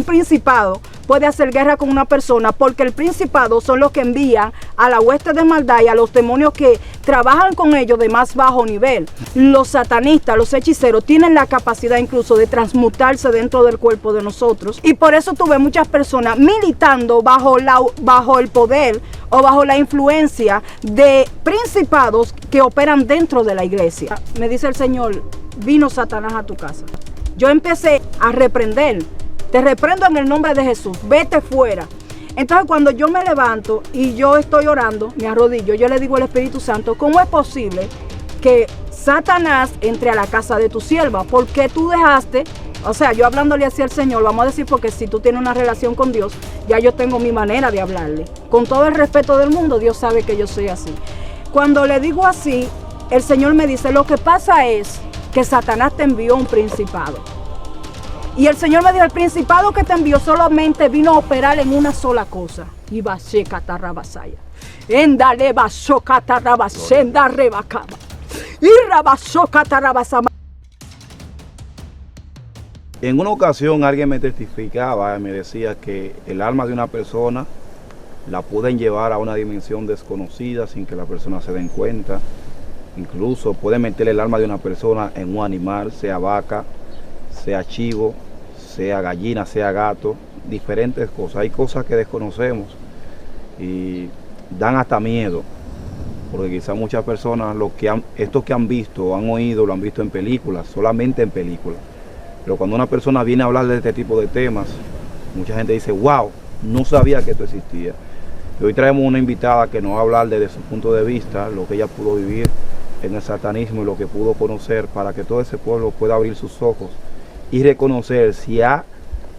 un principado puede hacer guerra con una persona, porque el principado son los que envían a la hueste de maldad y a los demonios que trabajan con ellos de más bajo nivel. Los satanistas, los hechiceros, tienen la capacidad incluso de transmutarse dentro del cuerpo de nosotros, y por eso tuve muchas personas militando bajo el poder o bajo la influencia de principados que operan dentro de la iglesia. Me dice el Señor, vino Satanás a tu casa. Yo empecé a reprender. Te reprendo en el nombre de Jesús, vete fuera. Entonces cuando yo me levanto y yo estoy orando, me arrodillo, yo le digo al Espíritu Santo, ¿cómo es posible que Satanás entre a la casa de tu sierva? ¿Por qué tú dejaste? O sea, yo hablándole así al Señor, vamos a decir, porque si tú tienes una relación con Dios, ya yo tengo mi manera de hablarle. Con todo el respeto del mundo, Dios sabe que yo soy así. Cuando le digo así, el Señor me dice, lo que pasa es que Satanás te envió un principado. Y el Señor me dijo, el principado que te envió solamente vino a operar en una sola cosa. Y va a ser catarrabasaya. Endale basó catarrabasenda rebacaba. Y rabasó catarrabasama. En una ocasión alguien me testificaba, me decía que el alma de una persona la pueden llevar a una dimensión desconocida sin que la persona se den cuenta. Incluso pueden meter el alma de una persona en un animal, sea vaca, sea chivo, sea gallina, sea gato, diferentes cosas. Hay cosas que desconocemos y dan hasta miedo, porque quizás muchas personas, estos que han visto o han oído, lo han visto en películas, solamente en películas. Pero cuando una persona viene a hablar de este tipo de temas, mucha gente dice, wow, no sabía que esto existía. Y hoy traemos una invitada que nos va a hablar desde su punto de vista, lo que ella pudo vivir en el satanismo y lo que pudo conocer, para que todo ese pueblo pueda abrir sus ojos y reconocer si ha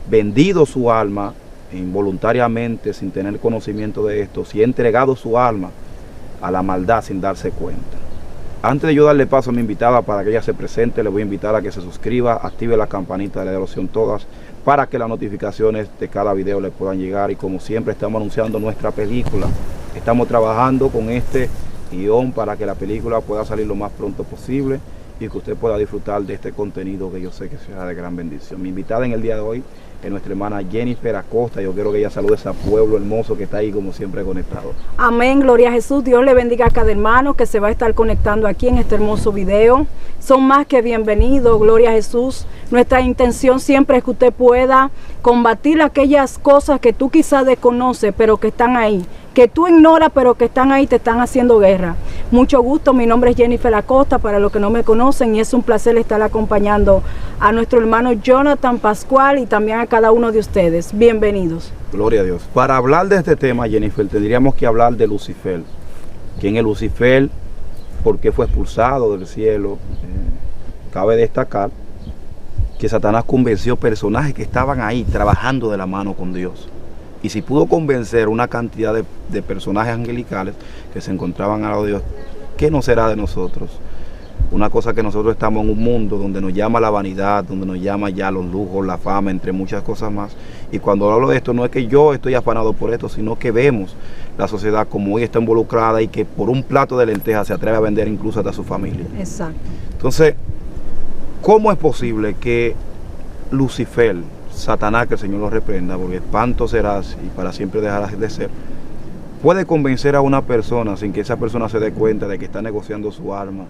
vendido su alma involuntariamente sin tener conocimiento de esto, si ha entregado su alma a la maldad sin darse cuenta. Antes de yo darle paso a mi invitada para que ella se presente, le voy a invitar a que se suscriba, active la campanita de la devoción todas, para que las notificaciones de cada video le puedan llegar. Y como siempre estamos anunciando nuestra película, estamos trabajando con este guión para que la película pueda salir lo más pronto posible y que usted pueda disfrutar de este contenido que yo sé que será de gran bendición. Mi invitada en el día de hoy es nuestra hermana Jennifer Acosta. Yo quiero que ella salude a ese pueblo hermoso que está ahí como siempre conectado. Amén, gloria a Jesús. Dios le bendiga a cada hermano que se va a estar conectando aquí en este hermoso video. Son más que bienvenidos, gloria a Jesús. Nuestra intención siempre es que usted pueda combatir aquellas cosas que tú quizás desconoces, pero que están ahí, que tú ignoras, pero que están ahí, te están haciendo guerra. Mucho gusto, mi nombre es Jennifer Acosta, para los que no me conocen, y es un placer estar acompañando a nuestro hermano Jonathan Pascual y también a cada uno de ustedes. Bienvenidos. Gloria a Dios. Para hablar de este tema, Jennifer, tendríamos que hablar de Lucifer. ¿Quién es Lucifer? ¿Por qué fue expulsado del cielo? Cabe destacar que Satanás convenció personajes que estaban ahí trabajando de la mano con Dios. Y si pudo convencer una cantidad de personajes angelicales que se encontraban al lado de Dios, ¿qué no será de nosotros? Una cosa que nosotros estamos en un mundo donde nos llama la vanidad, donde nos llama ya los lujos, la fama, entre muchas cosas más. Y cuando hablo de esto, no es que yo estoy afanado por esto, sino que vemos la sociedad como hoy está involucrada y que por un plato de lentejas se atreve a vender incluso hasta su familia. Exacto. Entonces, ¿cómo es posible que Lucifer, Satanás, que el Señor lo reprenda, porque espanto serás y para siempre dejarás de ser, puede convencer a una persona sin que esa persona se dé cuenta de que está negociando su alma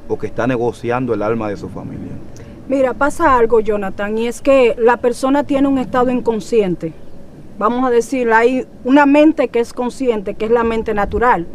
o que está negociando el alma de su familia? Mira, pasa algo, Jonathan, y es que la persona tiene un estado inconsciente. Vamos a decir, hay una mente que es consciente, que es la mente natural.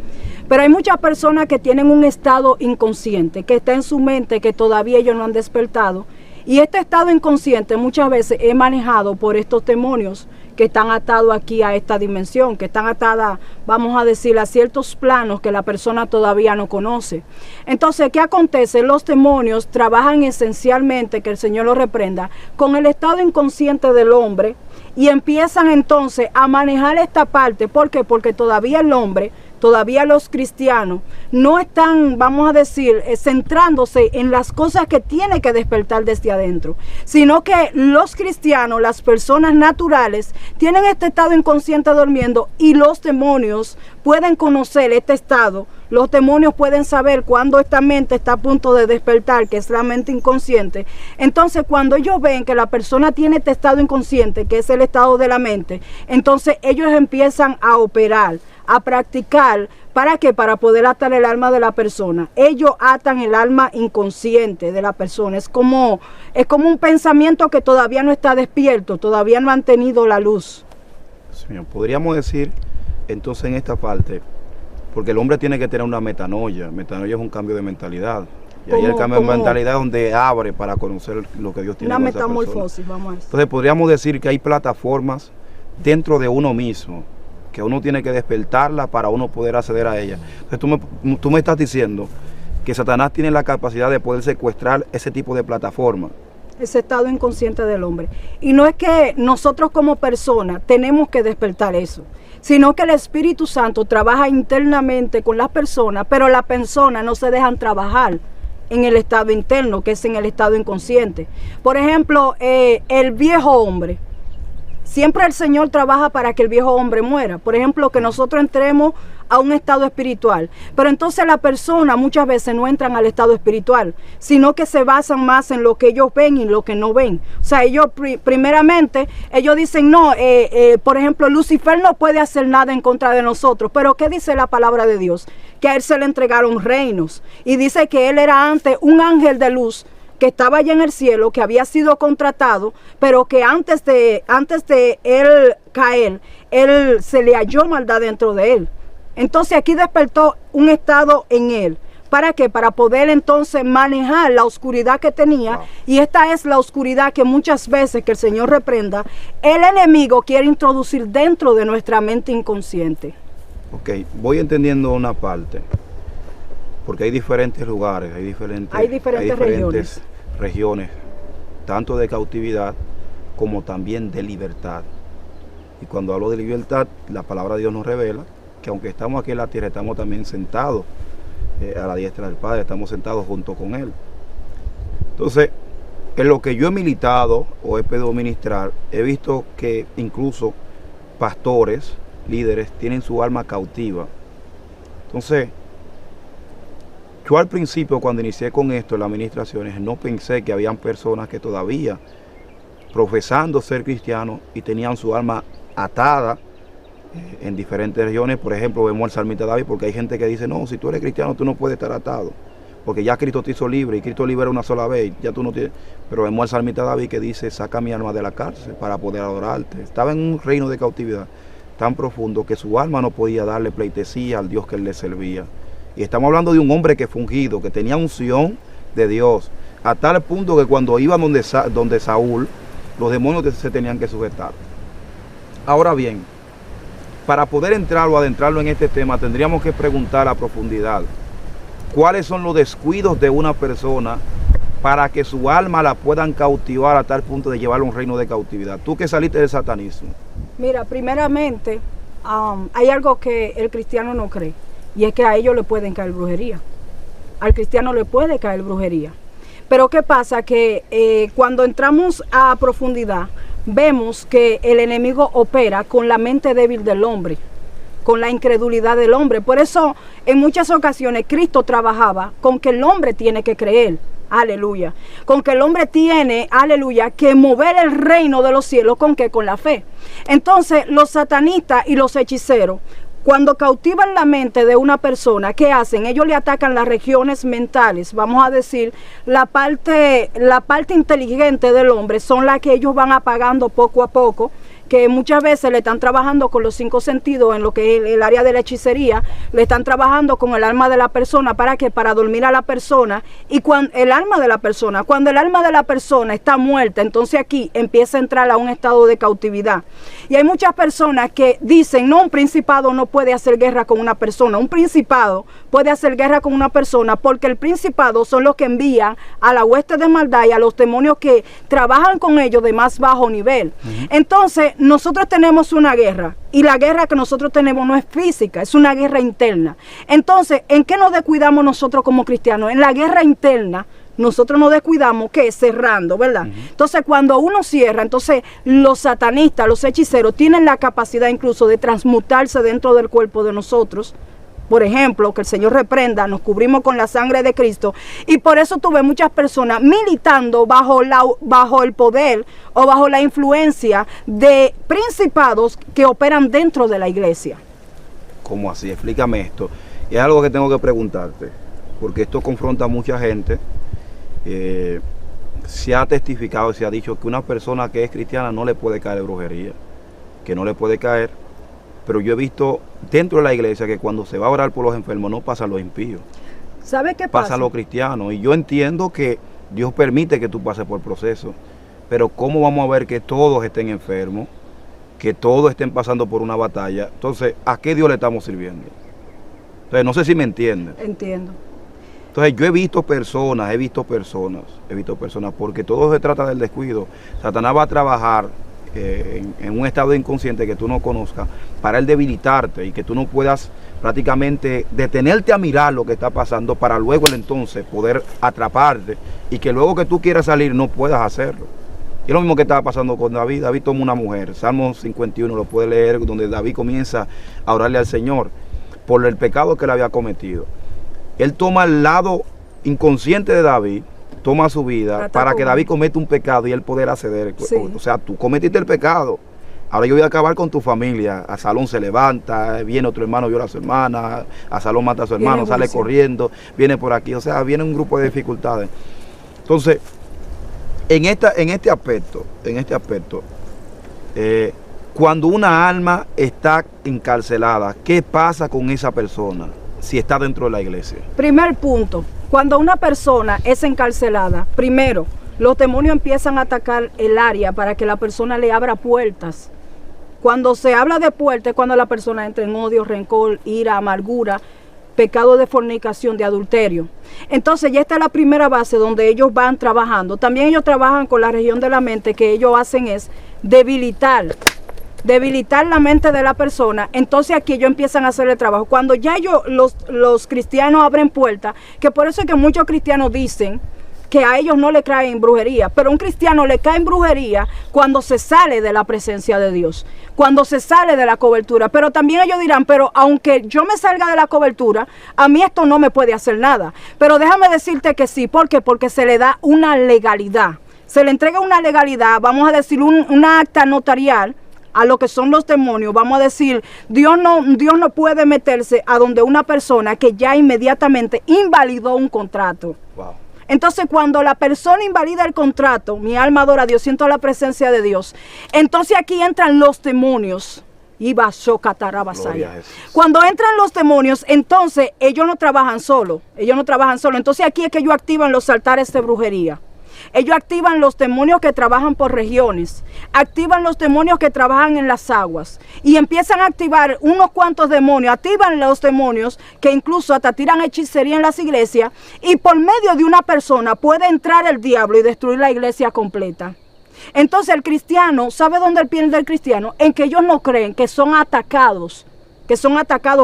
Pero hay muchas personas que tienen un estado inconsciente, que está en su mente, que todavía ellos no han despertado. Y este estado inconsciente muchas veces es manejado por estos demonios que están atados aquí a esta dimensión, que están atadas, vamos a decir, a ciertos planos que la persona todavía no conoce. Entonces, ¿qué acontece? Los demonios trabajan esencialmente, que el Señor lo reprenda, con el estado inconsciente del hombre y empiezan entonces a manejar esta parte. ¿Por qué? Porque todavía el hombre, todavía los cristianos no están, vamos a decir, centrándose en las cosas que tiene que despertar desde adentro, sino que los cristianos, las personas naturales, tienen este estado inconsciente durmiendo y los demonios pueden conocer este estado Los demonios pueden saber cuando esta mente está a punto de despertar, que es la mente inconsciente. Entonces, cuando ellos ven que la persona tiene este estado inconsciente, que es el estado de la mente, entonces ellos empiezan a operar, a practicar. ¿Para qué? Para poder atar el alma de la persona. Ellos atan el alma inconsciente de la persona. Es como un pensamiento que todavía no está despierto, todavía no han tenido la luz. Señor, podríamos decir entonces en esta parte, porque el hombre tiene que tener una metanoia. Metanoia es un cambio de mentalidad. Y ahí el cambio de mentalidad es donde abre para conocer lo que Dios tiene con esa persona. Una metamorfosis, vamos a decir. Entonces podríamos decir que hay plataformas dentro de uno mismo, que uno tiene que despertarla para uno poder acceder a ella. Entonces tú me estás diciendo que Satanás tiene la capacidad de poder secuestrar ese tipo de plataforma. Ese estado inconsciente del hombre. Y no es que nosotros como personas tenemos que despertar eso, sino que el Espíritu Santo trabaja internamente con las personas, pero las personas no se dejan trabajar en el estado interno, que es en el estado inconsciente. Por ejemplo, el viejo hombre. Siempre el Señor trabaja para que el viejo hombre muera. Por ejemplo, que nosotros entremos a un estado espiritual. Pero entonces la persona muchas veces no entran al estado espiritual, sino que se basan más en lo que ellos ven y lo que no ven. O sea, ellos primeramente, ellos dicen, no, por ejemplo, Lucifer no puede hacer nada en contra de nosotros. Pero ¿qué dice la palabra de Dios? Que a él se le entregaron reinos. Y dice que él era antes un ángel de luz, que estaba allá en el cielo, que había sido contratado, pero que antes de él caer, él se le halló maldad dentro de él. Entonces aquí despertó un estado en él. ¿Para qué? Para poder entonces manejar la oscuridad que tenía. Wow. Y esta es la oscuridad que muchas veces, que el Señor reprenda, el enemigo quiere introducir dentro de nuestra mente inconsciente. Ok, voy entendiendo una parte. Porque hay diferentes lugares, hay diferentes regiones, tanto de cautividad como también de libertad. Y cuando hablo de libertad, la palabra de Dios nos revela que aunque estamos aquí en la tierra, estamos también sentados a la diestra del Padre, estamos sentados junto con Él. Entonces, en lo que yo he militado o he podido ministrar, he visto que incluso pastores, líderes, tienen su alma cautiva. Entonces, yo al principio, cuando inicié con esto en las administraciones, no pensé que habían personas que todavía, profesando ser cristianos y tenían su alma atada en diferentes regiones. Por ejemplo, vemos al salmista David, porque hay gente que dice, no, si tú eres cristiano tú no puedes estar atado, porque ya Cristo te hizo libre y Cristo libera una sola vez, ya tú no tienes. Pero vemos al salmista David que dice, saca mi alma de la cárcel para poder adorarte. Estaba en un reino de cautividad tan profundo que su alma no podía darle pleitesía al Dios que él le servía. Y estamos hablando de un hombre que fue ungido, que tenía unción de Dios, a tal punto que cuando iba donde Saúl, los demonios se tenían que sujetar. Ahora bien, para poder entrar o adentrarlo en este tema, tendríamos que preguntar a profundidad cuáles son los descuidos de una persona para que su alma la puedan cautivar a tal punto de llevarlo a un reino de cautividad. Tú que saliste del satanismo. Mira, primeramente, hay algo que el cristiano no cree. Y es que a ellos le pueden caer brujería. Al cristiano le puede caer brujería. Pero ¿qué pasa? Que cuando entramos a profundidad, vemos que el enemigo opera con la mente débil del hombre, con la incredulidad del hombre. Por eso, en muchas ocasiones, Cristo trabajaba con que el hombre tiene que creer. Aleluya. Con que el hombre tiene, aleluya, que mover el reino de los cielos. ¿Con qué? Con la fe. Entonces, los satanistas y los hechiceros, cuando cautivan la mente de una persona, ¿qué hacen? Ellos le atacan las regiones mentales, vamos a decir, la parte inteligente del hombre, son las que ellos van apagando poco a poco, que muchas veces le están trabajando con los 5 sentidos en lo que es el área de la hechicería, le están trabajando con el alma de la persona. ¿Para qué? Para dormir a la persona. Y cuando el alma de la persona está muerta, entonces aquí empieza a entrar a un estado de cautividad. Y hay muchas personas que dicen, no, un principado no puede hacer guerra con una persona. Un principado puede hacer guerra con una persona porque el principado son los que envían a la hueste de maldad y a los demonios que trabajan con ellos de más bajo nivel. Entonces, nosotros tenemos una guerra y la guerra que nosotros tenemos no es física, es una guerra interna. Entonces, ¿en qué nos descuidamos nosotros como cristianos? En la guerra interna nosotros nos descuidamos, ¿qué? Cerrando, ¿verdad? Entonces, cuando uno cierra, entonces los satanistas, los hechiceros tienen la capacidad incluso de transmutarse dentro del cuerpo de nosotros por ejemplo, que el Señor reprenda, nos cubrimos con la sangre de Cristo, y por eso tuve muchas personas militando bajo el poder o bajo la influencia de principados que operan dentro de la iglesia. ¿Cómo así? Explícame esto. Y es algo que tengo que preguntarte, porque esto confronta a mucha gente. Se ha testificado y se ha dicho que una persona que es cristiana no le puede caer de brujería, que no le puede caer, pero yo he visto dentro de la iglesia que cuando se va a orar por los enfermos no pasa los impíos. ¿Sabe qué pasa? Pasa los cristianos, y yo entiendo que Dios permite que tú pases por procesos, pero ¿cómo vamos a ver que todos estén enfermos, que todos estén pasando por una batalla? Entonces, ¿a qué Dios le estamos sirviendo? Entonces, no sé si me entienden. Entiendo. Entonces, yo he visto personas, porque todo se trata del descuido. Satanás va a trabajar en un estado inconsciente que tú no conozcas para él debilitarte y que tú no puedas prácticamente detenerte a mirar lo que está pasando para luego él entonces poder atraparte y que luego que tú quieras salir no puedas hacerlo. Y es lo mismo que estaba pasando con David. David toma una mujer, Salmo 51 lo puede leer, donde David comienza a orarle al Señor por el pecado que él había cometido. Él toma el lado inconsciente de David, toma su vida para que David cometa un pecado y él poder acceder. Sí. O sea, tú cometiste el pecado, ahora yo voy a acabar con tu familia. Absalón se levanta, viene otro hermano, viola a su hermana, Absalón mata a su hermano, sale corriendo, viene por aquí, o sea, viene un grupo de dificultades. Entonces, en este aspecto, cuando una alma está encarcelada, ¿qué pasa con esa persona si está dentro de la iglesia? Primer punto, cuando una persona es encarcelada, primero, los demonios empiezan a atacar el área para que la persona le abra puertas. Cuando se habla de puertas es cuando la persona entra en odio, rencor, ira, amargura, pecado de fornicación, de adulterio. Entonces ya está la primera base donde ellos van trabajando. También ellos trabajan con la región de la mente, que ellos hacen es debilitar la mente de la persona. Entonces aquí ellos empiezan a hacer el trabajo. Cuando ya los cristianos abren puertas, que por eso es que muchos cristianos dicen que a ellos no le caen brujería, pero a un cristiano le cae en brujería cuando se sale de la presencia de Dios, cuando se sale de la cobertura. Pero también ellos dirán, pero aunque yo me salga de la cobertura, a mí esto no me puede hacer nada. Pero déjame decirte que sí. ¿Por qué? Porque se le da una legalidad, se le entrega una legalidad, vamos a decir una acta notarial a lo que son los demonios. Vamos a decir, Dios no puede meterse a donde una persona que ya inmediatamente invalidó un contrato. Wow. Entonces, cuando la persona invalida el contrato, mi alma adora a Dios, siento la presencia de Dios. Entonces aquí entran los demonios. Cuando entran los demonios, entonces ellos no trabajan solo. Entonces aquí es que ellos activan los altares de brujería. Ellos activan los demonios que trabajan por regiones, activan los demonios que trabajan en las aguas y empiezan a activar unos cuantos demonios, activan los demonios que incluso hasta tiran hechicería en las iglesias, y por medio de una persona puede entrar el diablo y destruir la iglesia completa. Entonces el cristiano, ¿sabe dónde pierde el cristiano? En que ellos no creen que son atacados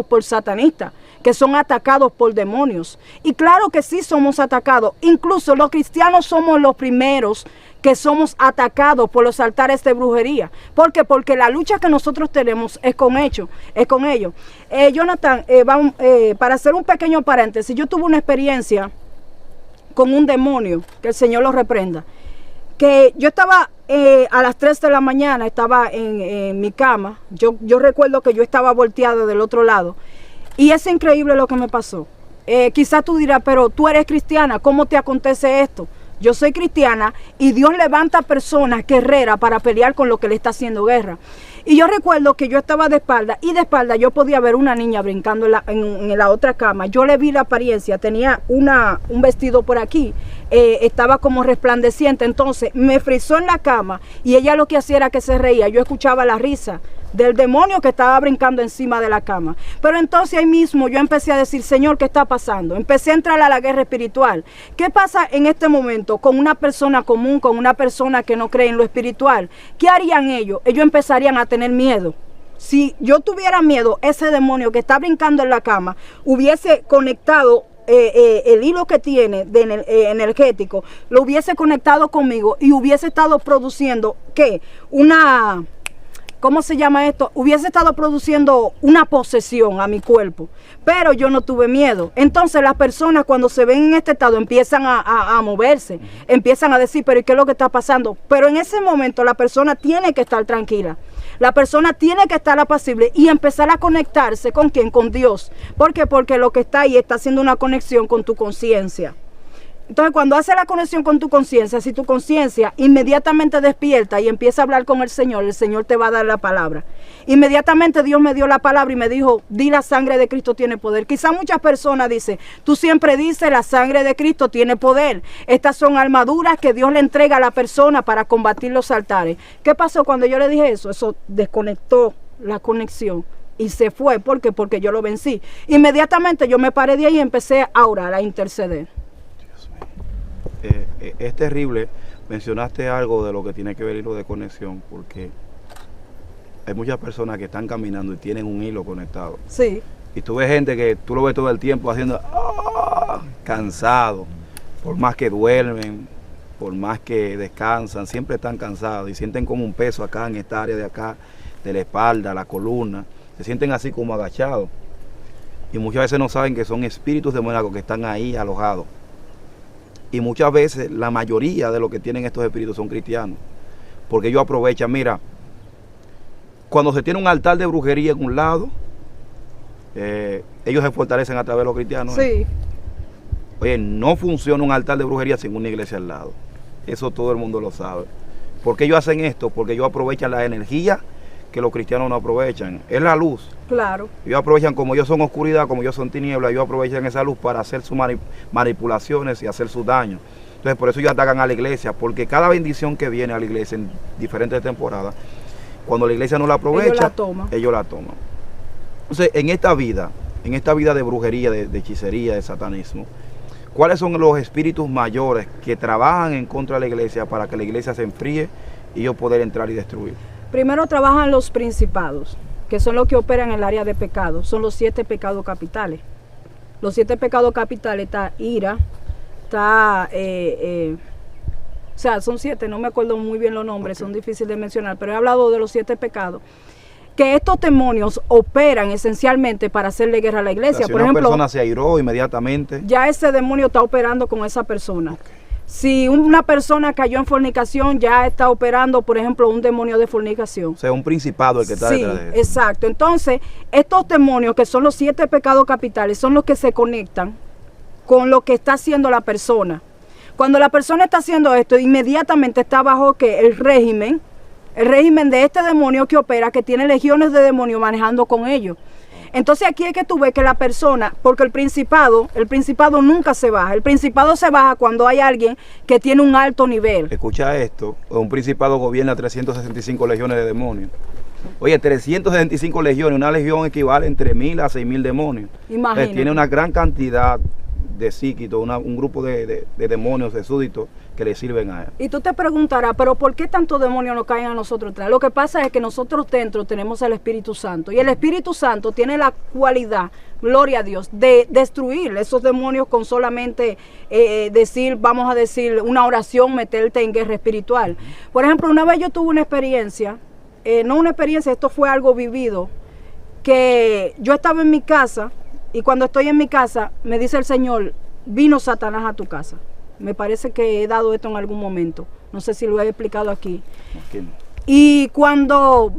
por satanistas, que son atacados por demonios. Y claro que sí somos atacados. Incluso los cristianos somos los primeros que somos atacados por los altares de brujería. ¿Por qué? Porque la lucha que nosotros tenemos es con ellos. Jonathan, para hacer un pequeño paréntesis, yo tuve una experiencia con un demonio, que el Señor lo reprenda. Que yo estaba a las 3 de la mañana, estaba en mi cama. Yo recuerdo que yo estaba volteada del otro lado. Y es increíble lo que me pasó. Quizás tú dirás, pero tú eres cristiana, ¿cómo te acontece esto? Yo soy cristiana y Dios levanta personas guerreras para pelear con lo que le está haciendo guerra. Y yo recuerdo que yo estaba de espalda, y de espalda yo podía ver una niña brincando en la otra cama. Yo le vi la apariencia, tenía un vestido por aquí, estaba como resplandeciente. Entonces me frizó en la cama y ella lo que hacía era que se reía. Yo escuchaba la risa del demonio que estaba brincando encima de la cama. Pero entonces ahí mismo yo empecé a decir, Señor, ¿qué está pasando? Empecé a entrar a la guerra espiritual. ¿Qué pasa en este momento con una persona común, con una persona que no cree en lo espiritual? ¿Qué harían ellos? Ellos empezarían a tener miedo. Si yo tuviera miedo, ese demonio que está brincando en la cama hubiese conectado el hilo que tiene de energético, lo hubiese conectado conmigo y hubiese estado produciendo, ¿qué? ¿cómo se llama esto? Hubiese estado produciendo una posesión a mi cuerpo, pero yo no tuve miedo. Entonces las personas cuando se ven en este estado empiezan a moverse, empiezan a decir, pero ¿y qué es lo que está pasando? Pero en ese momento la persona tiene que estar tranquila. La persona tiene que estar apacible y empezar a conectarse ¿con quién? Con Dios. ¿Por qué? Porque lo que está ahí está haciendo una conexión con tu conciencia. Entonces, cuando hace la conexión con tu conciencia, si tu conciencia inmediatamente despierta y empieza a hablar con el Señor te va a dar la palabra. Inmediatamente Dios me dio la palabra y me dijo, di la sangre de Cristo tiene poder. Quizá muchas personas dicen, tú siempre dices la sangre de Cristo tiene poder. Estas son armaduras que Dios le entrega a la persona para combatir los altares. ¿Qué pasó cuando yo le dije eso? Eso desconectó la conexión. Y se fue, ¿por qué? Porque yo lo vencí. Inmediatamente yo me paré de ahí y empecé a orar, a interceder. Es terrible, mencionaste algo de lo que tiene que ver hilo de conexión, porque hay muchas personas que están caminando y tienen un hilo conectado. Sí. Y tú ves gente que tú lo ves todo el tiempo haciendo cansado, por más que duermen, por más que descansan, siempre están cansados y sienten como un peso acá en esta área de acá, de la espalda, la columna, se sienten así como agachados. Y muchas veces no saben que son espíritus demoníacos que están ahí alojados. Y muchas veces la mayoría de los que tienen estos espíritus son cristianos. Porque ellos aprovechan, mira, cuando se tiene un altar de brujería en un lado, ellos se fortalecen a través de los cristianos. Sí. Oye, no funciona un altar de brujería sin una iglesia al lado. Eso todo el mundo lo sabe. ¿Por qué ellos hacen esto? Porque ellos aprovechan la energía que los cristianos no aprovechan. Es la luz. Claro. Ellos aprovechan, como ellos son oscuridad, como ellos son tinieblas, ellos aprovechan esa luz para hacer sus manipulaciones y hacer sus daños. Entonces por eso ellos atacan a la iglesia, porque cada bendición que viene a la iglesia en diferentes temporadas, cuando la iglesia no la aprovecha, ellos la toman. Entonces en esta vida de brujería, de hechicería, de satanismo, ¿cuáles son los espíritus mayores que trabajan en contra de la iglesia para que la iglesia se enfríe y ellos poder entrar y destruir? Primero trabajan los principados, que son los que operan en el área de pecado. Son los 7 pecados capitales. Los 7 pecados capitales está ira, está, o sea, son 7, no me acuerdo muy bien los nombres, son difíciles de mencionar, pero he hablado de los 7 pecados. Que estos demonios operan esencialmente para hacerle guerra a la iglesia. O sea, si por una ejemplo, persona se airó inmediatamente, ya ese demonio está operando con esa persona. Si una persona cayó en fornicación, ya está operando, por ejemplo, un demonio de fornicación. O sea, un principado el que está detrás de eso. Exacto. Entonces, estos demonios, que son los 7 pecados capitales, son los que se conectan con lo que está haciendo la persona. Cuando la persona está haciendo esto, inmediatamente está bajo ¿qué? El régimen de este demonio que opera, que tiene legiones de demonios manejando con ellos. Entonces aquí es que tú ves que la persona, porque el principado nunca se baja. El principado se baja cuando hay alguien que tiene un alto nivel. Escucha esto, un principado gobierna 365 legiones de demonios. Oye, 365 legiones, una legión equivale entre 1000 a 6000 demonios. Imagínate. Tiene una gran cantidad de psíquicos, un grupo de demonios, de súbditos que le sirven a él. Y tú te preguntarás, pero ¿por qué tantos demonios nos caen a nosotros atrás? Lo que pasa es que nosotros dentro tenemos el Espíritu Santo, y el Espíritu Santo tiene la cualidad, gloria a Dios, de destruir esos demonios con solamente vamos a decir, una oración, meterte en guerra espiritual. Por ejemplo, una vez yo tuve una experiencia, no una experiencia, esto fue algo vivido, que yo estaba en mi casa, y cuando estoy en mi casa, me dice el Señor, vino Satanás a tu casa. Me parece que he dado esto en algún momento. No sé si lo he explicado aquí. Okay. Y cuando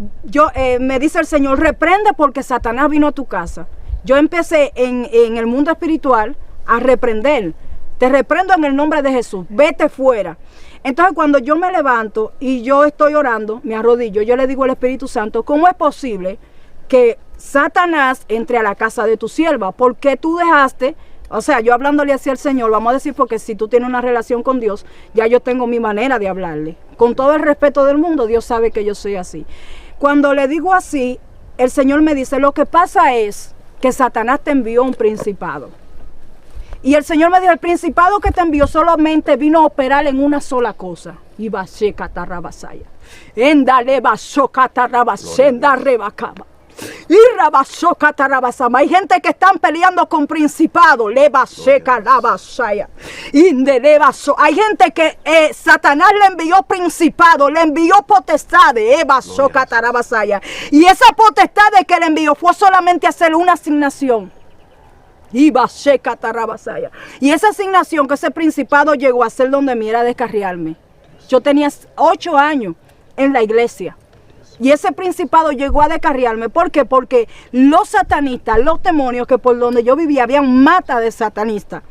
me dice el Señor, reprende porque Satanás vino a tu casa. Yo empecé en el mundo espiritual a reprender. Te reprendo en el nombre de Jesús. Vete fuera. Entonces cuando yo me levanto y yo estoy orando, me arrodillo, yo le digo al Espíritu Santo, ¿cómo es posible que Satanás entre a la casa de tu sierva? ¿Por qué tú dejaste? O sea, yo hablándole hacia el Señor, vamos a decir, porque si tú tienes una relación con Dios, ya yo tengo mi manera de hablarle. Con todo el respeto del mundo, Dios sabe que yo soy así. Cuando le digo así, el Señor me dice, lo que pasa es que Satanás te envió un principado. Y el Señor me dijo, el principado que te envió solamente vino a operar en una sola cosa. Y va a ser catarrabasaya. Endale va a socatarrabasenda rebacaba. Y rabasoca tarabasama. Hay gente que están peleando con principados. Levaseca labasaya. Hay gente que Satanás le envió principado, le envió potestades. Evasoca tarabasaya. Y esa potestad que le envió fue solamente hacer una asignación. Y esa asignación que ese principado llegó a hacer donde mí era descarriarme. Yo tenía 8 años en la iglesia. Y ese principado llegó a descarriarme. ¿Por qué? Porque los satanistas, los demonios que por donde yo vivía, habían matas de satanistas,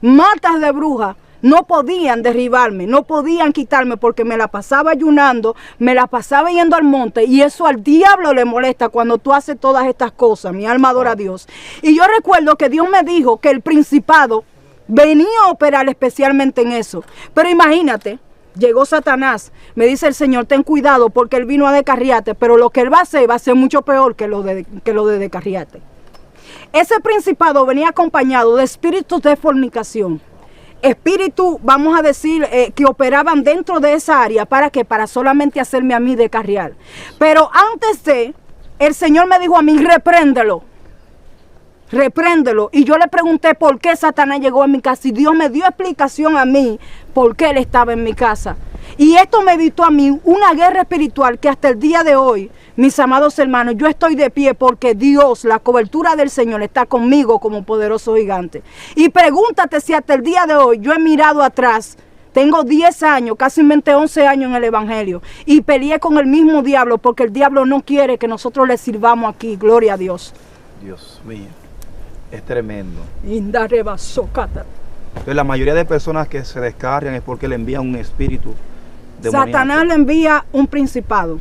matas de brujas, no podían derribarme, no podían quitarme porque me la pasaba ayunando, me la pasaba yendo al monte y eso al diablo le molesta cuando tú haces todas estas cosas. Mi alma adora a Dios. Y yo recuerdo que Dios me dijo que el principado venía a operar especialmente en eso. Pero imagínate, llegó Satanás, me dice el Señor, ten cuidado porque él vino a descarriarte, pero lo que él va a ser mucho peor que lo de descarriarte. Ese principado venía acompañado de espíritus de fornicación. Espíritus, vamos a decir, que operaban dentro de esa área. ¿Para qué? Para solamente hacerme a mí descarriar. Pero antes de, el Señor me dijo a mí, repréndelo. Repréndelo. Y yo le pregunté por qué Satanás llegó a mi casa. Y Dios me dio explicación a mí por qué él estaba en mi casa. Y esto me evitó a mí una guerra espiritual que hasta el día de hoy, mis amados hermanos, yo estoy de pie porque Dios, la cobertura del Señor está conmigo como poderoso gigante. Y pregúntate si hasta el día de hoy yo he mirado atrás. Tengo 10 años, casi 11 años en el Evangelio. Y peleé con el mismo diablo porque el diablo no quiere que nosotros le sirvamos aquí. Gloria a Dios. Dios mío, es tremendo. Entonces la mayoría de personas que se descarrian es porque le envían un espíritu demoníaco. Satanás le envía un principado.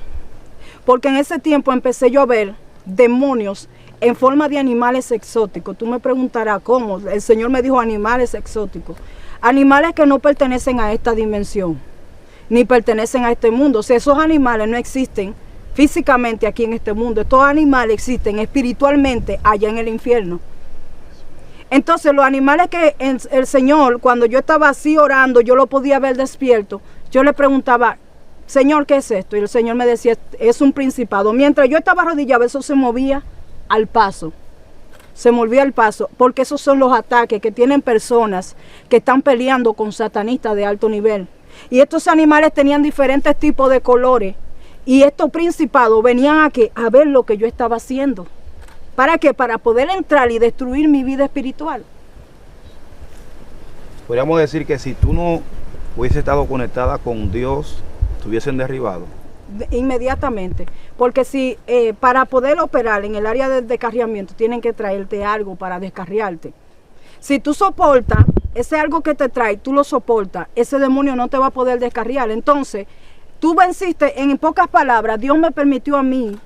Porque en ese tiempo empecé yo a ver demonios en forma de animales exóticos. Tú me preguntarás cómo. El Señor me dijo animales exóticos. Animales que no pertenecen a esta dimensión, ni pertenecen a este mundo. O sea, esos animales no existen físicamente aquí en este mundo. Estos animales existen espiritualmente allá en el infierno. Entonces los animales que el Señor, cuando yo estaba así orando, yo lo podía ver despierto. Yo le preguntaba, Señor, ¿qué es esto? Y el Señor me decía, es un principado. Mientras yo estaba arrodillado, eso se movía al paso. Se movía al paso, porque esos son los ataques que tienen personas que están peleando con satanistas de alto nivel. Y estos animales tenían diferentes tipos de colores. Y estos principados venían aquí a ver lo que yo estaba haciendo. ¿Para qué? Para poder entrar y destruir mi vida espiritual. Podríamos decir que si tú no hubiese estado conectada con Dios, te hubiesen derribado. Inmediatamente, porque si para poder operar en el área del descarriamiento tienen que traerte algo para descarriarte. Si tú soportas ese algo que te trae, tú lo soportas, ese demonio no te va a poder descarriar. Entonces, tú venciste, en pocas palabras, Dios me permitió a mí,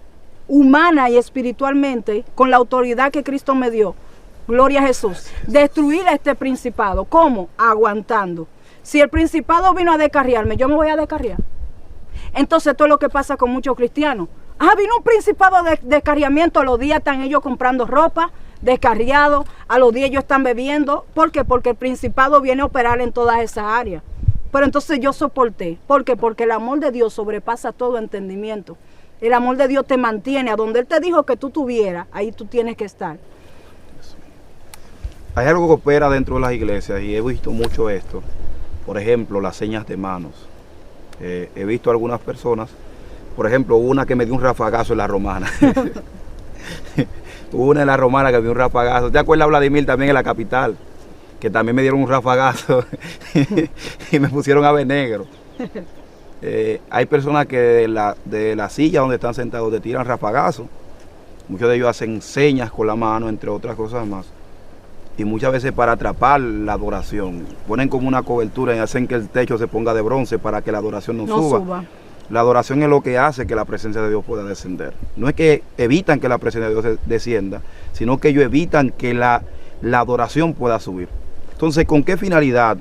humana y espiritualmente, con la autoridad que Cristo me dio, gloria a Jesús, destruir a este principado. ¿Cómo? Aguantando. Si el principado vino a descarriarme, yo me voy a descarriar. Entonces esto es lo que pasa con muchos cristianos. Vino un principado de descarriamiento, a los días están ellos comprando ropa, descarriados, a los días ellos están bebiendo. ¿Por qué? Porque el principado viene a operar en todas esas áreas. Pero entonces yo soporté. ¿Por qué? Porque el amor de Dios sobrepasa todo entendimiento. El amor de Dios te mantiene a donde Él te dijo que tú estuvieras, ahí tú tienes que estar. Hay algo que opera dentro de las iglesias y he visto mucho esto. Por ejemplo, las señas de manos. He visto algunas personas, por ejemplo, una que me dio un rafagazo en la Romana. Una en la Romana que me dio un rafagazo. ¿Te acuerdas, Vladimir, también en la capital? Que también me dieron un rafagazo y me pusieron ave negro. Hay personas que de la silla donde están sentados te tiran rafagazos. Muchos de ellos hacen señas con la mano, entre otras cosas más. Y muchas veces para atrapar la adoración, ponen como una cobertura y hacen que el techo se ponga de bronce para que la adoración no suba. La adoración es lo que hace que la presencia de Dios pueda descender. No es que evitan que la presencia de Dios descienda, sino que ellos evitan que la adoración pueda subir. Entonces, ¿con qué finalidad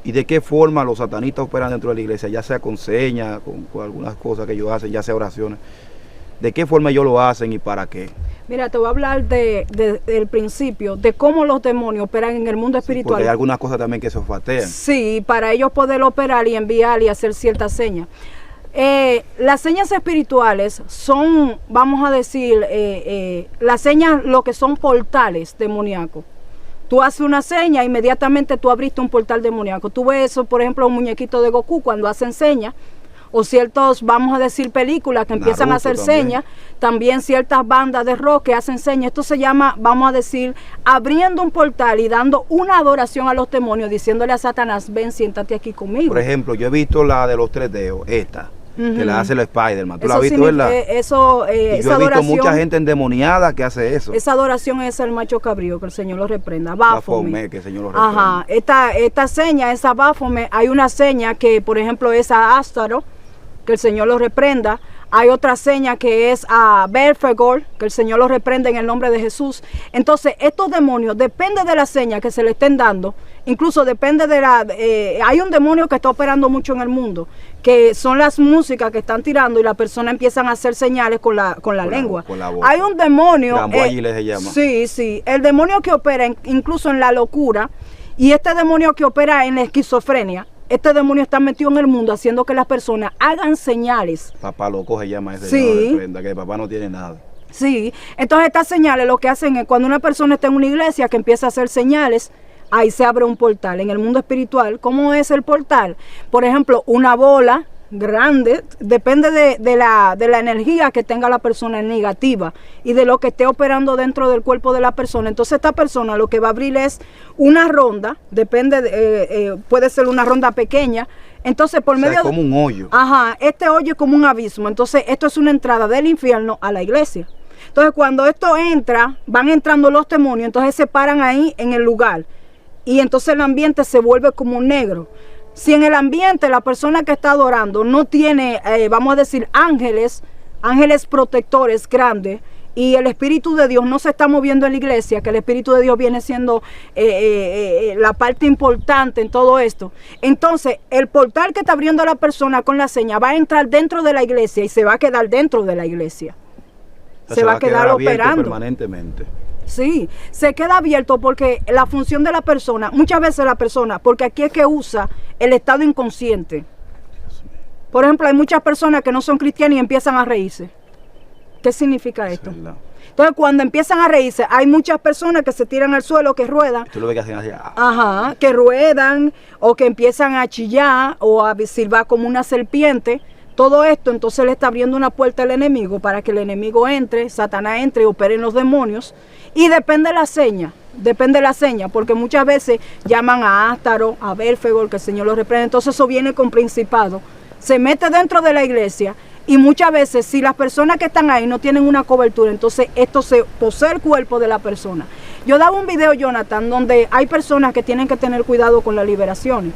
y de qué forma los satanistas operan dentro de la iglesia? Ya sea con señas, con algunas cosas que ellos hacen, ya sea oraciones. ¿De qué forma ellos lo hacen y para qué? Mira, te voy a hablar del principio, de cómo los demonios operan en el mundo espiritual. Porque hay algunas cosas también que se olfatean. Sí, para ellos poder operar y enviar y hacer ciertas señas. Las señas espirituales son, vamos a decir, las señas lo que son portales demoníacos. Tú haces una seña, inmediatamente tú abriste un portal demoníaco. Tú ves eso, por ejemplo, un muñequito de Goku cuando hacen señas, o ciertos, vamos a decir, películas que empiezan a hacer señas, también ciertas bandas de rock que hacen señas. Esto se llama, vamos a decir, abriendo un portal y dando una adoración a los demonios, diciéndole a Satanás, ven, siéntate aquí conmigo. Por ejemplo, yo he visto la de los 3 dedos, esta. Que la hace el Spider-Man. ¿Tú la has visto, verdad? Eso, y yo he visto mucha gente endemoniada que hace eso. Esa adoración es el macho cabrío, que el Señor lo reprenda. Baphomet, que el Señor lo reprenda. Ajá. Esta seña, esa Baphomet, hay una seña que, por ejemplo, es a Astaroth, que el Señor lo reprenda. Hay otra seña que es a Belfegor, que el Señor lo reprenda en el nombre de Jesús. Entonces, estos demonios, depende de la seña que se le estén dando, incluso depende de la... hay un demonio que está operando mucho en el mundo, que son las músicas que están tirando y las personas empiezan a hacer señales con la lengua. Con la boca. Hay un demonio... se llama. Sí, el demonio que opera incluso en la locura, y este demonio que opera en la esquizofrenia. Este demonio está metido en el mundo haciendo que las personas hagan señales. Papá loco se llama ese. Sí. Reprenda, que el papá no tiene nada. Sí, entonces estas señales lo que hacen es cuando una persona está en una iglesia que empieza a hacer señales, ahí se abre un portal. En el mundo espiritual, ¿cómo es el portal? Por ejemplo, una bola grande, depende de la energía que tenga la persona negativa y de lo que esté operando dentro del cuerpo de la persona. Entonces esta persona lo que va a abrir es una ronda, depende, puede ser una ronda pequeña. Entonces por medio como un hoyo. Ajá, este hoyo es como un abismo. Entonces esto es una entrada del infierno a la iglesia. Entonces cuando esto entra, van entrando los demonios, entonces se paran ahí en el lugar y entonces el ambiente se vuelve como un negro. Si en el ambiente la persona que está adorando no tiene, vamos a decir, ángeles protectores grandes, y el Espíritu de Dios no se está moviendo en la iglesia, que el Espíritu de Dios viene siendo la parte importante en todo esto, entonces el portal que está abriendo la persona con la seña va a entrar dentro de la iglesia y se va a quedar dentro de la iglesia. Se va a quedar operando permanentemente. Sí, se queda abierto porque la función de la persona, muchas veces la persona, porque aquí es que usa el estado inconsciente. Por ejemplo, hay muchas personas que no son cristianas y empiezan a reírse. ¿Qué significa esto? Entonces, cuando empiezan a reírse, hay muchas personas que se tiran al suelo, que ruedan. Tú lo ves que hacen así. Ajá, que ruedan o que empiezan a chillar o a silbar como una serpiente. Todo esto entonces le está abriendo una puerta al enemigo para que el enemigo entre, Satanás entre y opere en los demonios. Y depende de la seña, porque muchas veces llaman a Astaroth, a Belfegor, que el Señor lo reprende. Entonces eso viene con principado, se mete dentro de la iglesia y muchas veces si las personas que están ahí no tienen una cobertura, entonces esto se posee el cuerpo de la persona. Yo daba un video, Jonathan, donde hay personas que tienen que tener cuidado con las liberaciones.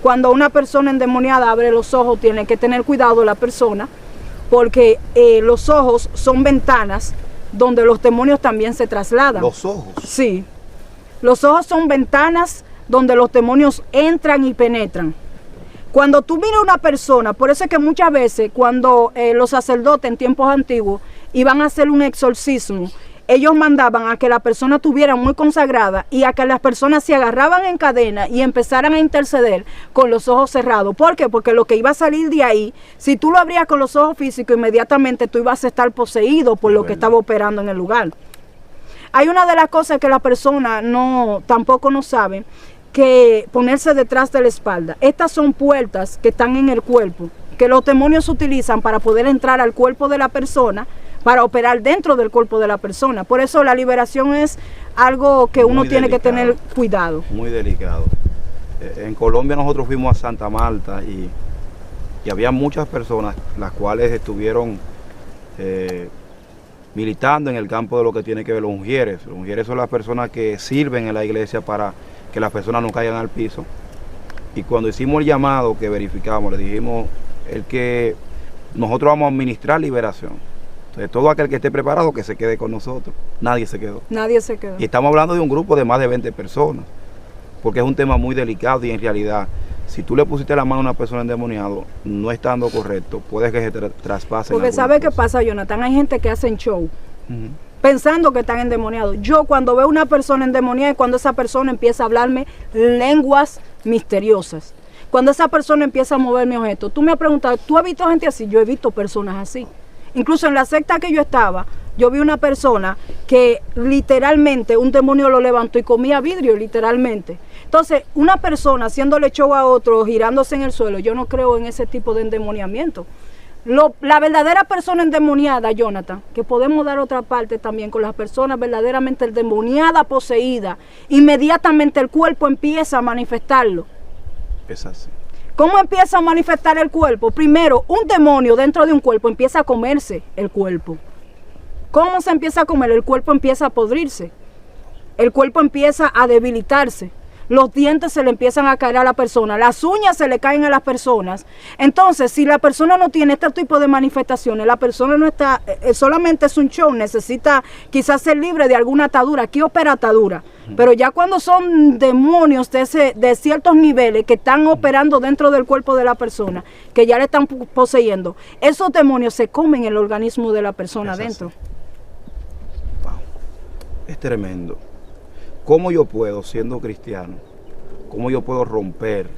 Cuando una persona endemoniada abre los ojos, tiene que tener cuidado la persona, porque los ojos son ventanas donde los demonios también se trasladan. ¿Los ojos? Sí. Los ojos son ventanas donde los demonios entran y penetran. Cuando tú miras a una persona, por eso es que muchas veces cuando los sacerdotes en tiempos antiguos iban a hacer un exorcismo, ellos mandaban a que la persona estuviera muy consagrada y a que las personas se agarraban en cadena y empezaran a interceder con los ojos cerrados. ¿Por qué? Porque lo que iba a salir de ahí, si tú lo abrías con los ojos físicos, inmediatamente tú ibas a estar poseído por lo que estaba operando en el lugar. Hay una de las cosas que la persona tampoco no sabe, que ponerse detrás de la espalda. Estas son puertas que están en el cuerpo, que los demonios utilizan para poder entrar al cuerpo de la persona, para operar dentro del cuerpo de la persona. Por eso la liberación es algo que uno tiene que tener cuidado. Muy delicado. En Colombia nosotros fuimos a Santa Marta y había muchas personas las cuales estuvieron militando en el campo de lo que tiene que ver los ujieres. Los ujieres son las personas que sirven en la iglesia para que las personas no caigan al piso. Y cuando hicimos el llamado que verificamos, le dijimos que nosotros vamos a administrar liberación. Entonces, todo aquel que esté preparado que se quede con nosotros. Nadie se quedó. Nadie se quedó. Y estamos hablando de un grupo de más de 20 personas, porque es un tema muy delicado y en realidad, si tú le pusiste la mano a una persona endemoniado, no estando correcto, puede que se traspase. Porque ¿sabe qué pasa, Jonathan? Hay gente que hacen show, pensando que están endemoniados. Yo cuando veo una persona endemoniada es cuando esa persona empieza a hablarme lenguas misteriosas. Cuando esa persona empieza a mover mi objeto, tú me has preguntado, ¿tú has visto gente así? Yo he visto personas así. Incluso en la secta que yo estaba, yo vi una persona que literalmente un demonio lo levantó y comía vidrio, literalmente. Entonces, una persona haciéndole show a otro, girándose en el suelo, yo no creo en ese tipo de endemoniamiento. La verdadera persona endemoniada, Jonathan, que podemos dar otra parte también con las personas verdaderamente endemoniada, poseída, inmediatamente el cuerpo empieza a manifestarlo. Es así. ¿Cómo empieza a manifestar el cuerpo? Primero, un demonio dentro de un cuerpo empieza a comerse el cuerpo. ¿Cómo se empieza a comer? El cuerpo empieza a podrirse. El cuerpo empieza a debilitarse. Los dientes se le empiezan a caer a la persona, las uñas se le caen a las personas. Entonces, si la persona no tiene este tipo de manifestaciones, la persona no está, solamente es un show, necesita quizás ser libre de alguna atadura. Aquí opera atadura. Pero ya cuando son demonios de ciertos niveles que están operando dentro del cuerpo de la persona, que ya le están poseyendo, esos demonios se comen el organismo de la persona dentro. Wow. Es tremendo. ¿Cómo yo puedo, siendo cristiano, cómo yo puedo romper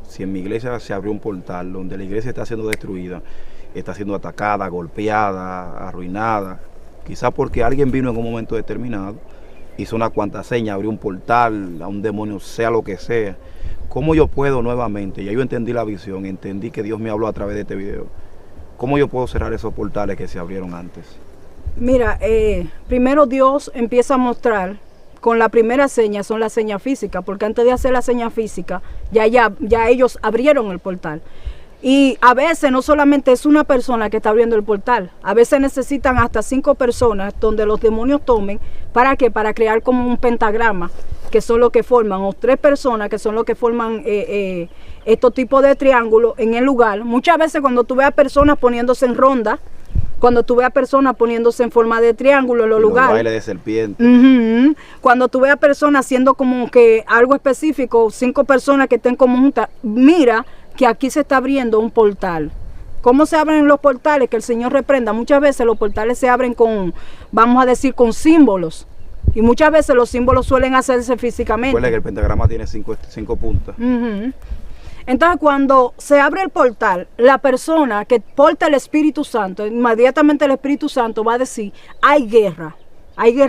si en mi iglesia se abrió un portal donde la iglesia está siendo destruida, está siendo atacada, golpeada, arruinada? Quizás porque alguien vino en un momento determinado, hizo una cuanta seña, abrió un portal a un demonio, sea lo que sea. ¿Cómo yo puedo nuevamente? Ya yo entendí la visión, entendí que Dios me habló a través de este video. ¿Cómo yo puedo cerrar esos portales que se abrieron antes? Mira, primero Dios empieza a mostrar. Con la primera seña son las señas físicas, porque antes de hacer la seña física, ya ellos abrieron el portal. Y a veces no solamente es una persona que está abriendo el portal, a veces necesitan hasta 5 personas donde los demonios tomen, ¿para qué? Para crear como un pentagrama, que son los que forman, o 3 personas que son los que forman estos tipos de triángulos en el lugar. Muchas veces cuando tú ves a personas poniéndose en ronda, cuando tú ves a personas poniéndose en forma de triángulo en los lugares. Baile de serpiente. Cuando tú ves a personas haciendo como que algo específico, 5 personas que estén como juntas, mira que aquí se está abriendo un portal. ¿Cómo se abren los portales? Que el Señor reprenda. Muchas veces los portales se abren con, vamos a decir, con símbolos. Y muchas veces los símbolos suelen hacerse físicamente. Recuerda que el pentagrama tiene 5 puntas. Entonces, cuando se abre el portal, la persona que porta el Espíritu Santo, inmediatamente el Espíritu Santo va a decir, hay guerra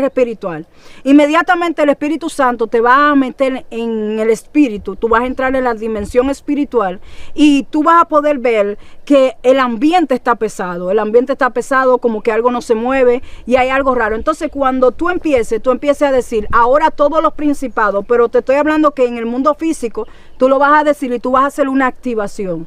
espiritual. Inmediatamente el Espíritu Santo te va a meter en el espíritu, tú vas a entrar en la dimensión espiritual y tú vas a poder ver que el ambiente está pesado, como que algo no se mueve y hay algo raro. Entonces cuando tú empieces a decir, ahora todos los principados, pero te estoy hablando que en el mundo físico, tú lo vas a decir y tú vas a hacer una activación.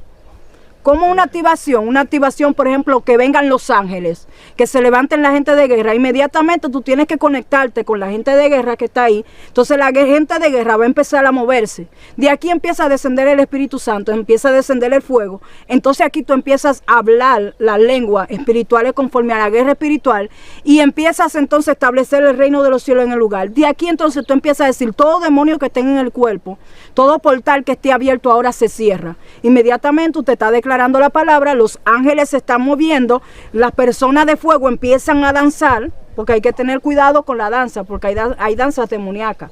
¿Cómo una activación? Una activación, por ejemplo, que vengan los ángeles, que se levanten la gente de guerra. Inmediatamente tú tienes que conectarte con la gente de guerra que está ahí. Entonces la gente de guerra va a empezar a moverse. De aquí empieza a descender el Espíritu Santo, empieza a descender el fuego. Entonces aquí tú empiezas a hablar las lenguas espirituales conforme a la guerra espiritual y empiezas entonces a establecer el reino de los cielos en el lugar. De aquí entonces tú empiezas a decir, todo demonio que esté en el cuerpo, todo portal que esté abierto ahora se cierra. Inmediatamente usted está declarando la palabra, los ángeles se están moviendo, las personas de fuego empiezan a danzar, porque hay que tener cuidado con la danza, porque hay danzas demoníacas.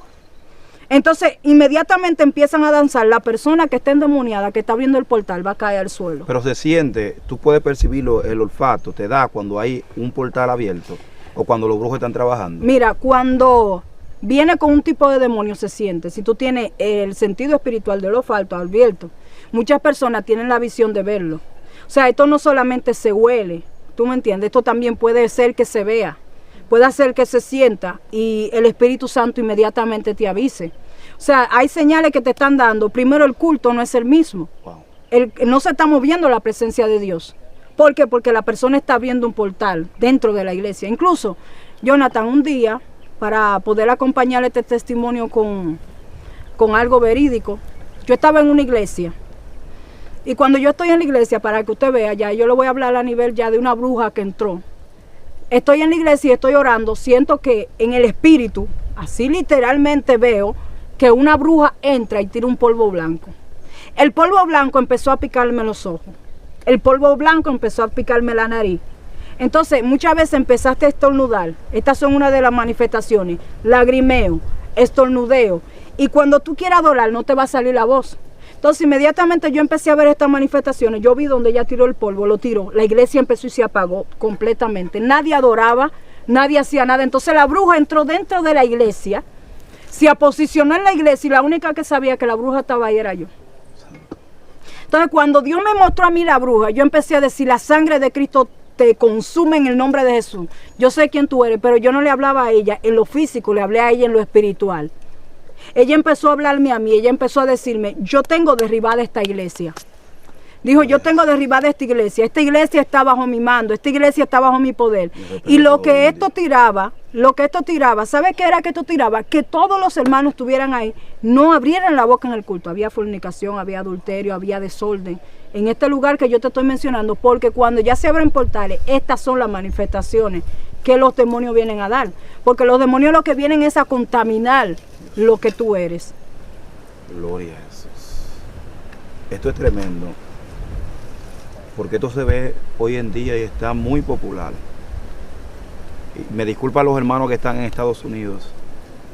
Entonces, inmediatamente empiezan a danzar, la persona que está endemoniada, que está abriendo el portal, va a caer al suelo. Pero se siente, tú puedes percibirlo, el olfato, te da cuando hay un portal abierto o cuando los brujos están trabajando. Mira, cuando viene con un tipo de demonio se siente, si tú tienes el sentido espiritual del olfato abierto, muchas personas tienen la visión de verlo. O sea, esto no solamente se huele, ¿tú me entiendes? Esto también puede ser que se vea, puede ser que se sienta y el Espíritu Santo inmediatamente te avise. O sea, hay señales que te están dando. Primero, el culto no es el mismo. No se está moviendo la presencia de Dios. ¿Por qué? Porque la persona está abriendo un portal dentro de la iglesia. Incluso, Jonathan, un día, para poder acompañar este testimonio con algo verídico, yo estaba en una iglesia. Y cuando yo estoy en la iglesia, para que usted vea, ya yo le voy a hablar a nivel ya de una bruja que entró. Estoy en la iglesia y estoy orando, siento que en el espíritu, así literalmente veo, que una bruja entra y tira un polvo blanco. El polvo blanco empezó a picarme los ojos. El polvo blanco empezó a picarme la nariz. Entonces, muchas veces empezaste a estornudar. Estas son una de las manifestaciones. Lagrimeo, estornudeo. Y cuando tú quieras adorar, no te va a salir la voz. Entonces inmediatamente yo empecé a ver estas manifestaciones, yo vi donde ella tiró el polvo, lo tiró, la iglesia empezó y se apagó completamente, nadie adoraba, nadie hacía nada. Entonces la bruja entró dentro de la iglesia, se posicionó en la iglesia y la única que sabía que la bruja estaba ahí era yo. Entonces cuando Dios me mostró a mí la bruja, yo empecé a decir, la sangre de Cristo te consume en el nombre de Jesús. Yo sé quién tú eres, pero yo no le hablaba a ella en lo físico, le hablé a ella en lo espiritual. Ella empezó a hablarme a mí, ella empezó a decirme, yo tengo derribada esta iglesia. Dijo, yo tengo derribada esta iglesia está bajo mi mando, esta iglesia está bajo mi poder. Y lo que esto tiraba, ¿sabe qué era que esto tiraba? Que todos los hermanos estuvieran ahí, no abrieran la boca en el culto. Había fornicación, había adulterio, había desorden. En este lugar que yo te estoy mencionando, porque cuando ya se abren portales, estas son las manifestaciones que los demonios vienen a dar. Porque los demonios lo que vienen es a contaminar lo que tú eres. Gloria a Jesús. Esto es tremendo, porque esto se ve hoy en día y está muy popular. Y me disculpan los hermanos que están en Estados Unidos,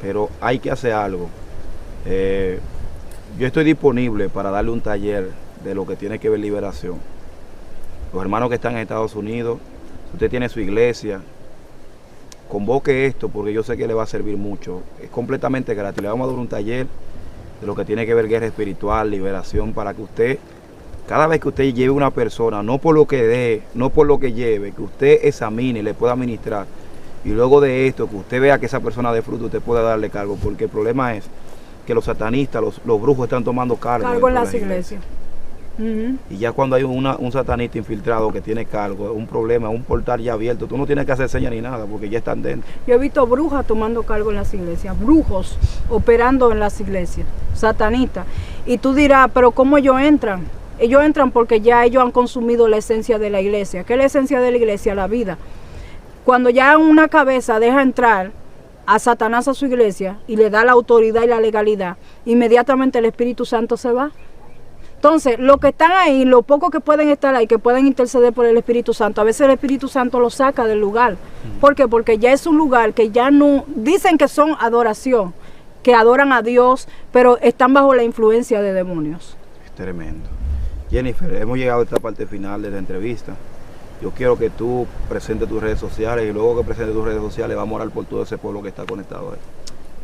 pero hay que hacer algo. Yo estoy disponible para darle un taller de lo que tiene que ver liberación. Los hermanos que están en Estados Unidos, si usted tiene su iglesia, convoque esto porque yo sé que le va a servir mucho. Es completamente gratis. Le vamos a dar un taller de lo que tiene que ver guerra espiritual, liberación, para que usted, cada vez que usted lleve una persona, no por lo que dé, no por lo que lleve, que usted examine y le pueda ministrar. Y luego de esto, que usted vea que esa persona dé fruto, usted pueda darle cargo. Porque el problema es que los satanistas, los brujos están tomando cargo en las iglesias. Y ya cuando hay un satanista infiltrado que tiene cargo, un problema, un portal ya abierto, tú no tienes que hacer señas ni nada porque ya están dentro. Yo he visto brujas tomando cargo en las iglesias, brujos operando en las iglesias, satanistas. Y tú dirás, pero ¿cómo ellos entran? Ellos entran porque ya ellos han consumido la esencia de la iglesia. ¿Qué es la esencia de la iglesia? La vida. Cuando ya una cabeza deja entrar a Satanás a su iglesia y le da la autoridad y la legalidad, inmediatamente el Espíritu Santo se va. Entonces, los que están ahí, lo poco que pueden estar ahí, que pueden interceder por el Espíritu Santo, a veces el Espíritu Santo los saca del lugar. ¿Por qué? Porque ya es un lugar que ya no, dicen que son adoración, que adoran a Dios, pero están bajo la influencia de demonios. Es tremendo. Jennifer, hemos llegado a esta parte final de la entrevista. Yo quiero que tú presentes tus redes sociales y luego que presentes tus redes sociales vamos a orar por todo ese pueblo que está conectado ahí.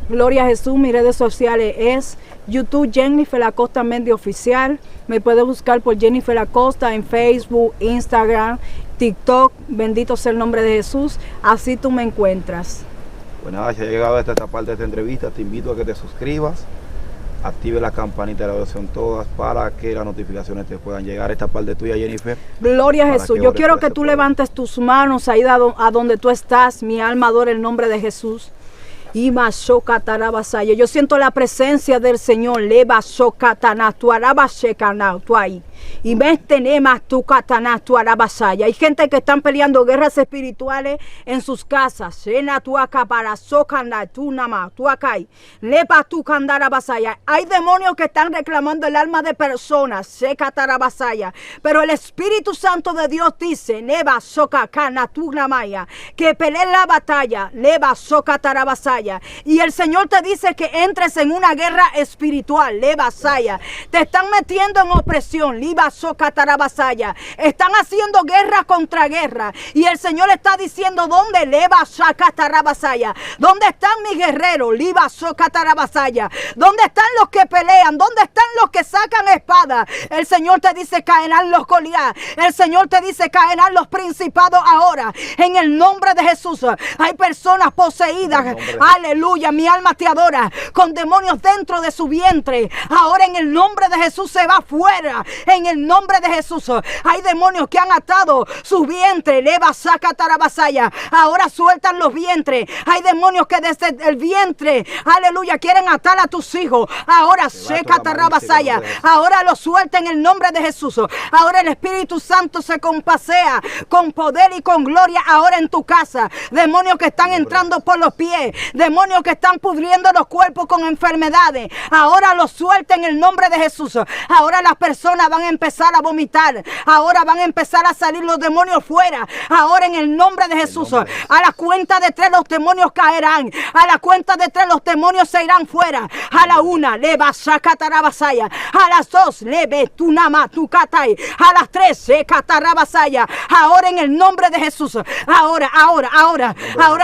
Gloria a Jesús. Mis redes sociales es YouTube Jennifer Acosta Mendy Oficial. Me puede buscar por Jennifer Acosta en Facebook, Instagram, TikTok. Bendito sea el nombre de Jesús. Así tú me encuentras. Pues nada, si has llegado hasta esta parte de esta entrevista, te invito a que te suscribas, active la campanita de la oración todas para que las notificaciones te puedan llegar. Esta parte tuya, Jennifer. Gloria a Jesús. Yo quiero que tú levantes tus manos ahí a donde tú estás. Mi alma adora el nombre de Jesús. Yo siento la presencia del Señor. Leva sokatana tu arabashekana tu ahí. Y me tenemos tu katana tu arabasaya. Hay gente que están peleando guerras espirituales en sus casas. Sena tu para sokana tu nama tu akai. Lepa tu kandarabasaya. Hay demonios que están reclamando el alma de personas. Sekatarabasaya. Pero el Espíritu Santo de Dios dice, Neva sokakana tu namaya, que peleen la batalla. Leva sokatarabasaya. Y el Señor te dice que entres en una guerra espiritual. Levasaya. Te están metiendo en opresión. Libasocatarabasaya. Están haciendo guerra contra guerra. Y el Señor está diciendo, ¿dónde? Levasacatarabasaya. ¿Dónde están mis guerreros? Libasocatarabasaya. ¿Dónde están los que pelean? ¿Dónde están los que sacan espada? El Señor te dice, caerán los Goliat. El Señor te dice, caerán los principados ahora. En el nombre de Jesús. Hay personas poseídas. Aleluya, mi alma te adora, con demonios dentro de su vientre. Ahora en el nombre de Jesús se va fuera. En el nombre de Jesús. Hay demonios que han atado su vientre. Leva saca tarabasaya. Ahora sueltan los vientres. Hay demonios que desde el vientre, aleluya, quieren atar a tus hijos. Ahora seca tarabasaya. Ahora lo suelta en el nombre de Jesús. Ahora el Espíritu Santo se compasea con poder y con gloria ahora en tu casa. Demonios que están entrando por los pies. demonios que están pudriendo los cuerpos con enfermedades, ahora los suelta en el nombre de Jesús. Ahora las personas van a empezar a vomitar, ahora van a empezar a salir los demonios fuera, ahora en el nombre de Jesús. A la cuenta de 3 los demonios caerán, a la cuenta de 3 los demonios se irán fuera. A la 1 le vas a catarabasaya, a las 2 le ve tu nama tu catai, a las 3 se catarabasaya. Ahora en el nombre de Jesús, ahora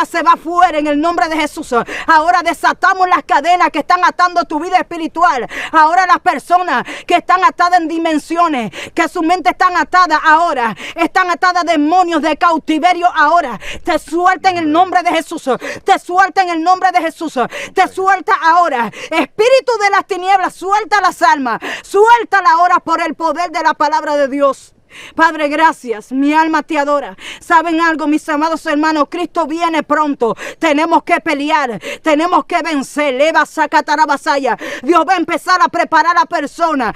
se va fuera en el nombre de Jesús. Ahora desatamos las cadenas que están atando tu vida espiritual. Ahora las personas que están atadas en dimensiones, que su mente están atadas ahora, están atadas a demonios de cautiverio ahora. Te suelta en el nombre de Jesús, te suelta en el nombre de Jesús, te suelta ahora. Espíritu de las tinieblas, suelta las almas, suéltala ahora por el poder de la palabra de Dios. Padre, gracias, mi alma te adora. ¿Saben algo, mis amados hermanos? Cristo viene pronto. Tenemos que pelear, tenemos que vencer. Leva sacatarabasaya. Dios va a empezar a preparar a personas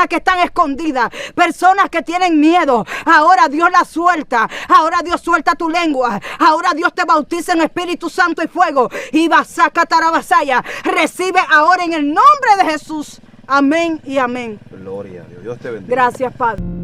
que están escondidas, personas que tienen miedo. Ahora Dios las suelta, ahora Dios suelta tu lengua, ahora Dios te bautiza en Espíritu Santo y fuego. Y va sacatarabasaya. Recibe ahora en el nombre de Jesús. Amén y amén. Gloria a Dios. Dios te bendiga. Gracias, Padre.